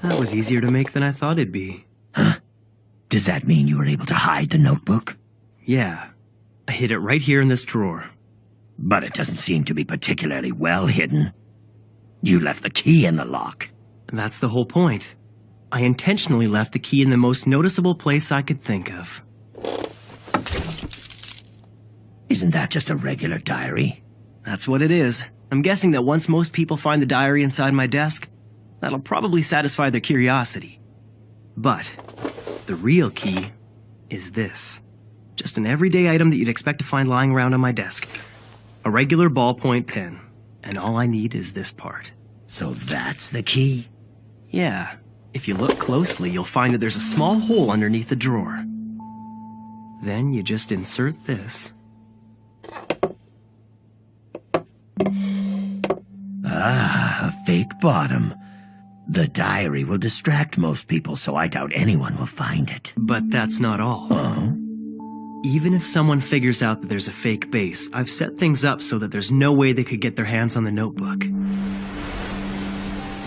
That was easier to make than I thought it'd be. Huh? Does that mean you were able to hide the notebook? Yeah. I hid it right here in this drawer. But it doesn't seem to be particularly well hidden. You left the key in the lock. That's the whole point. I intentionally left the key in the most noticeable place I could think of. Isn't that just a regular diary? That's what it is. I'm guessing that once most people find the diary inside my desk, that'll probably satisfy their curiosity. But the real key is this. Just an everyday item that you'd expect to find lying around on my desk. A regular ballpoint pen. And all I need is this part. So that's the key? Yeah. If you look closely, you'll find that there's a small hole underneath the drawer. Then you just insert this. Ah, a fake bottom. The diary will distract most people, so I doubt anyone will find it. But that's not all. Oh? Even if someone figures out that there's a fake base, I've set things up so that there's no way they could get their hands on the notebook.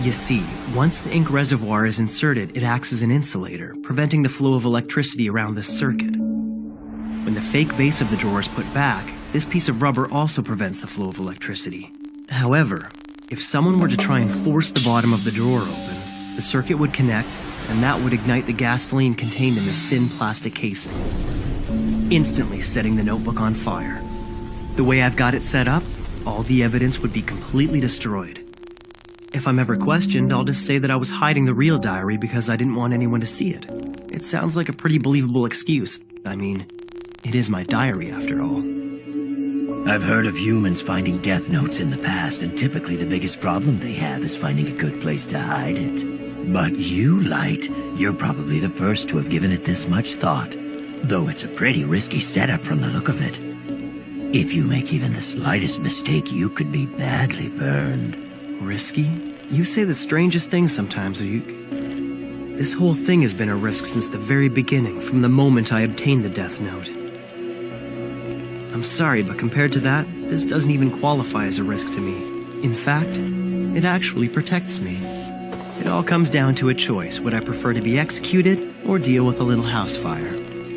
You see, once the ink reservoir is inserted, it acts as an insulator, preventing the flow of electricity around this circuit. When the fake base of the drawer is put back, this piece of rubber also prevents the flow of electricity. However, if someone were to try and force the bottom of the drawer open, the circuit would connect, and that would ignite the gasoline contained in this thin plastic casing, instantly setting the notebook on fire. The way I've got it set up, all the evidence would be completely destroyed. If I'm ever questioned, I'll just say that I was hiding the real diary because I didn't want anyone to see it. It sounds like a pretty believable excuse. I mean, it is my diary after all. I've heard of humans finding death notes in the past, and typically the biggest problem they have is finding a good place to hide it. But you, Light, you're probably the first to have given it this much thought, though it's a pretty risky setup from the look of it. If you make even the slightest mistake, you could be badly burned. Risky? You say the strangest things sometimes, Ayuk. This whole thing has been a risk since the very beginning, from the moment I obtained the death note. I'm sorry, but compared to that, this doesn't even qualify as a risk to me. In fact, it actually protects me. It all comes down to a choice. Would I prefer to be executed or deal with a little house fire?